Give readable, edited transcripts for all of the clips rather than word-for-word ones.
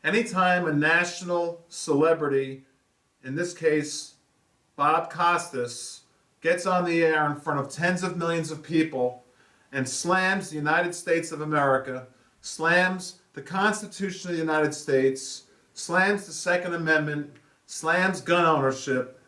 Anytime a national celebrity, in this case Bob Costas, gets on the air in front of tens of millions of people and slams the United States of America, slams the Constitution of the United States, slams the Second Amendment, slams gun ownership,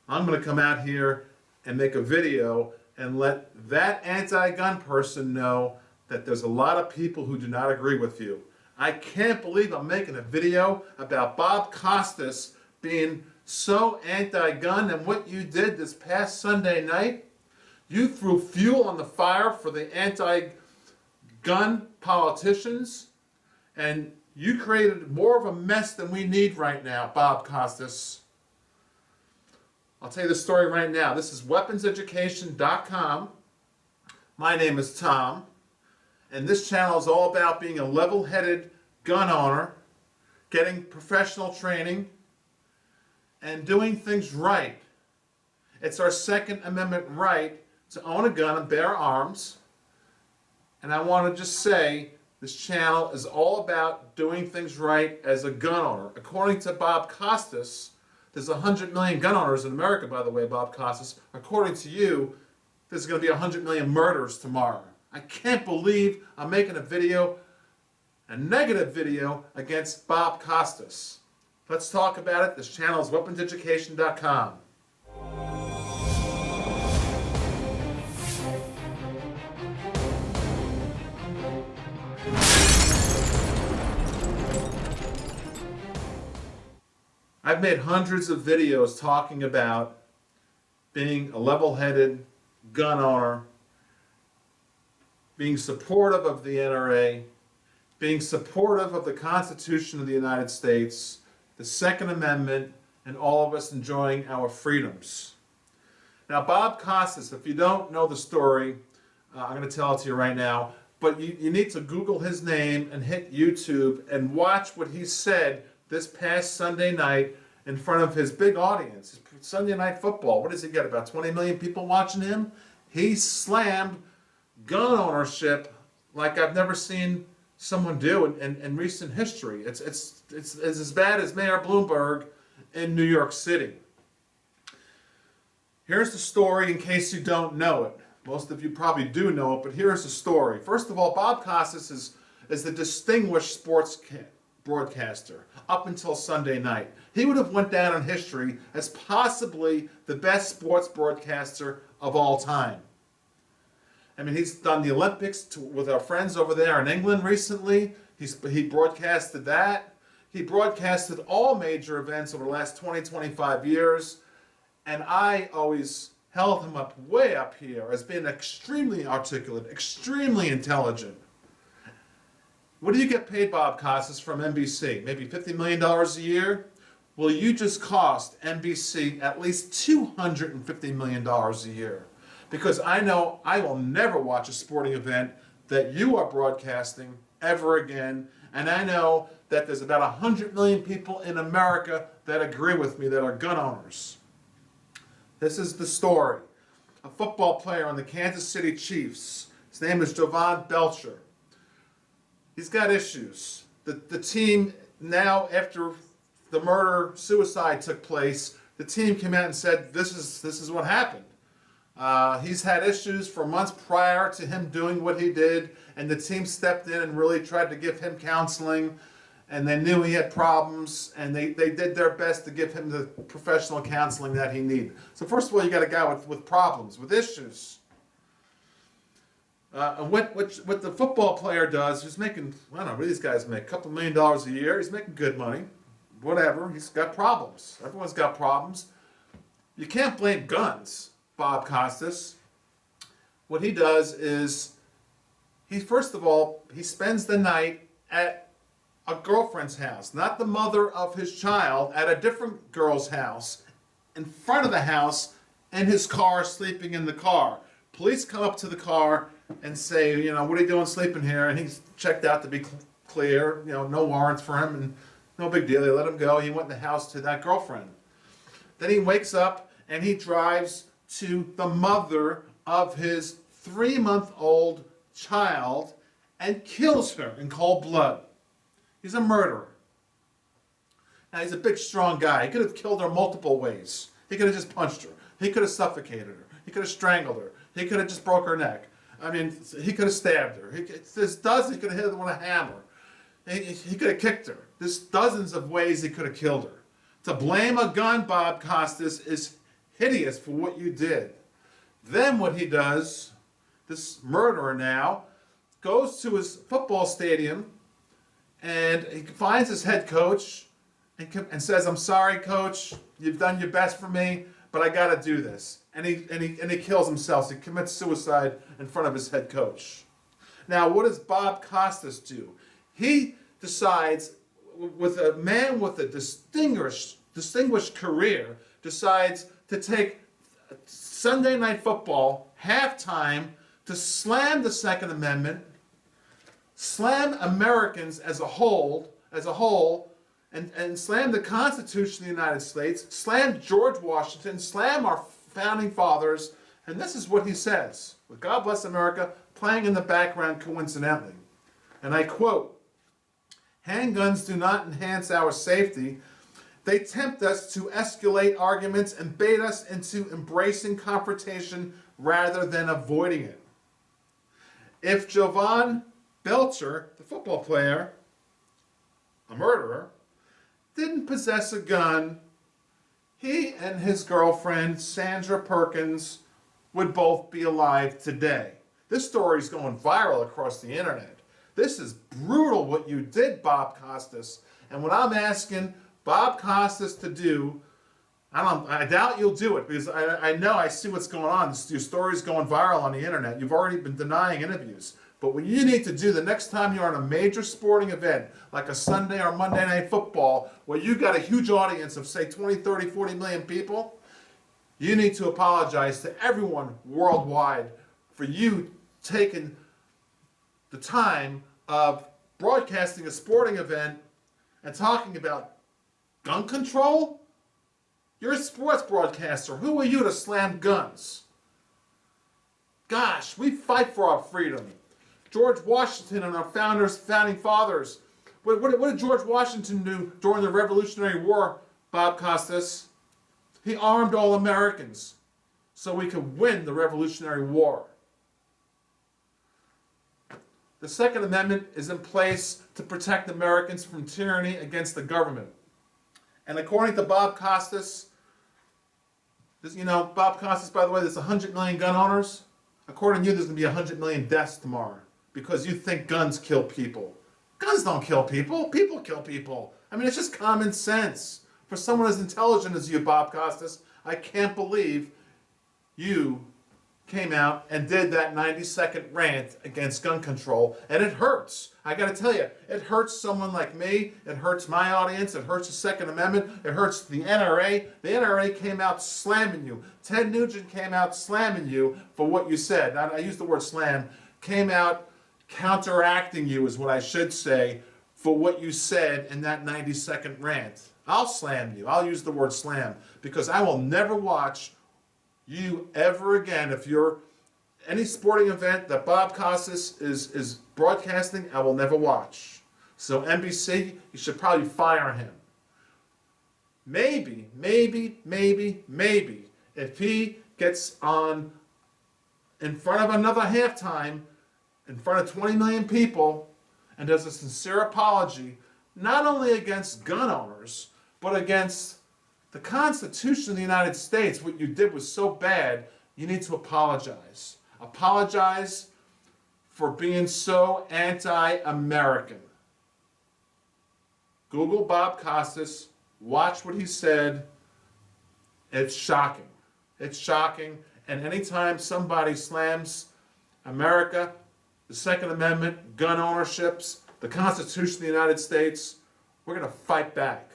I'm going to come out here and make a video and let that anti-gun person know that there's a lot of people who do not agree with you. I can't believe I'm making a video about Bob Costas being so anti-gun, and what you did this past Sunday night, you threw fuel on the fire for the anti-gun politicians, and you created more of a mess than we need right now, Bob Costas. I'll tell you the story right now. This is weaponseducation.com. My name is Tom, and this channel is all about being a level-headed gun owner, getting professional training, and doing things right. It's our Second Amendment right to own a gun and bear arms. And I want to just say, this channel is all about doing things right as a gun owner. According to Bob Costas, there's 100 million gun owners in America, by the way, Bob Costas. According to you, there's going to be 100 million murders tomorrow. I can't believe I'm making a video, a negative video, against Bob Costas. Let's talk about it. This channel is weaponseducation.com. I've made hundreds of videos talking about being a level-headed gun owner, being supportive of the NRA, being supportive of the Constitution of the United States, the Second Amendment, and all of us enjoying our freedoms. Now, Bob Costas, if you don't know the story, I'm going to tell it to you right now, but you need to Google his name and hit YouTube and watch what he said this past Sunday night in front of his big audience. Sunday Night Football. What does he get? About 20 million people watching him? He slammed gun ownership like I've never seen someone do in recent history. It's as bad as Mayor Bloomberg in New York City. Here's the story in case you don't know it. Most of you probably do know it, but here's the story. First of all, Bob Costas is the distinguished sports broadcaster up until Sunday night. He would have went down in history as possibly the best sports broadcaster of all time. I mean, he's done the Olympics with our friends over there in England recently. He broadcasted that. He broadcasted all major events over the last 20, 25 years. And I always held him up way up here as being extremely articulate, extremely intelligent. What do you get paid, Bob Costas, from NBC? Maybe $50 million a year? Well, you just cost NBC at least $250 million a year. Because I know I will never watch a sporting event that you are broadcasting ever again. And I know that there's about 100 million people in America that agree with me that are gun owners. This is the story. A football player on the Kansas City Chiefs, his name is Jovan Belcher. He's got issues. The team now, after the murder-suicide took place, the team came out and said, this is what happened. He's had issues for months prior to him doing what he did, and the team stepped in and really tried to give him counseling, and they knew he had problems, and they did their best to give him the professional counseling that he needed. So first of all, you got a guy with problems, with issues. And what the football player does, he's making, I don't know, what do these guys make? A couple $1 million a year. He's making good money. Whatever. He's got problems. Everyone's got problems. You can't blame guns, Bob Costas. What he does is, first of all, he spends the night at a girlfriend's house, not the mother of his child, at a different girl's house, in front of the house, in his car, sleeping in the car. Police come up to the car and say, what are you doing sleeping here? And he's checked out to be clear, no warrants for him, and no big deal. They let him go. He went in the house to that girlfriend. Then he wakes up and he drives to the mother of his 3-month-old child and kills her in cold blood. He's a murderer. Now, he's a big, strong guy. He could have killed her multiple ways. He could have just punched her. He could have suffocated her. He could have strangled her. He could have just broke her neck. I mean, he could have stabbed her. He could have hit her with a hammer. He could have kicked her. There's dozens of ways he could have killed her. To blame a gun, Bob Costas, is hideous for what you did. Then what he does, this murderer now, goes to his football stadium and he finds his head coach and says, "I'm sorry, coach. You've done your best for me, but I got to do this." And he kills himself. He commits suicide in front of his head coach. Now, what does Bob Costas do? He decides, with a man with a distinguished career, decides to take Sunday Night Football halftime to slam the Second Amendment, slam Americans as a whole, and slam the Constitution of the United States, slam George Washington, slam our founding fathers, and this is what he says, with "God Bless America" playing in the background coincidentally. And I quote, "Handguns do not enhance our safety. They tempt us to escalate arguments and bait us into embracing confrontation rather than avoiding it. If Jovan Belcher, the football player, a murderer, didn't possess a gun, he and his girlfriend, Sandra Perkins, would both be alive today." This story is going viral across the internet. This is brutal what you did, Bob Costas. And what I'm asking Bob Costas to do, I doubt you'll do it, because I know, I see what's going on. Your story's going viral on the internet. You've already been denying interviews. But what you need to do the next time you're on a major sporting event, like a Sunday or Monday Night Football, where you got a huge audience of, say, 20, 30, 40 million people, you need to apologize to everyone worldwide for you taking the time of broadcasting a sporting event and talking about gun control? You're a sports broadcaster. Who are you to slam guns? Gosh, we fight for our freedom. George Washington and our founding fathers. What did George Washington do during the Revolutionary War, Bob Costas? He armed all Americans so we could win the Revolutionary War. The Second Amendment is in place to protect Americans from tyranny against the government. And according to Bob Costas, Bob Costas, by the way, there's 100 million gun owners. According to you, there's going to be 100 million deaths tomorrow because you think guns kill people. Guns don't kill people. People kill people. I mean, it's just common sense. For someone as intelligent as you, Bob Costas, I can't believe you came out and did that 90-second rant against gun control, and it hurts. I got to tell you, it hurts someone like me. It hurts my audience. It hurts the Second Amendment. It hurts the NRA. The NRA came out slamming you. Ted Nugent came out slamming you for what you said. I use the word slam. Came out counteracting you, is what I should say, for what you said in that 90-second rant. I'll slam you. I'll use the word slam, because I will never watch you ever again. If you're any sporting event that Bob Costas is broadcasting, I will never watch. So NBC, you should probably fire him. Maybe, if he gets on in front of another halftime, in front of 20 million people, and does a sincere apology, not only against gun owners, but against the Constitution of the United States. What you did was so bad, you need to apologize. Apologize for being so anti-American. Google Bob Costas, watch what he said. It's shocking. It's shocking. And anytime somebody slams America, the Second Amendment, gun ownerships, the Constitution of the United States, we're going to fight back.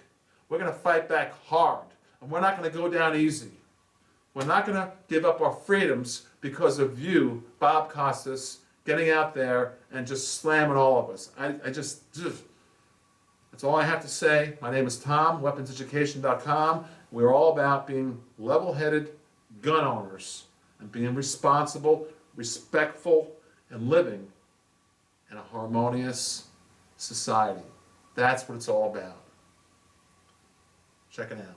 We're going to fight back hard. And we're not going to go down easy. We're not going to give up our freedoms because of you, Bob Costas, getting out there and just slamming all of us. That's all I have to say. My name is Tom, weaponseducation.com. We're all about being level-headed gun owners and being responsible, respectful, and living in a harmonious society. That's what it's all about. Check it out.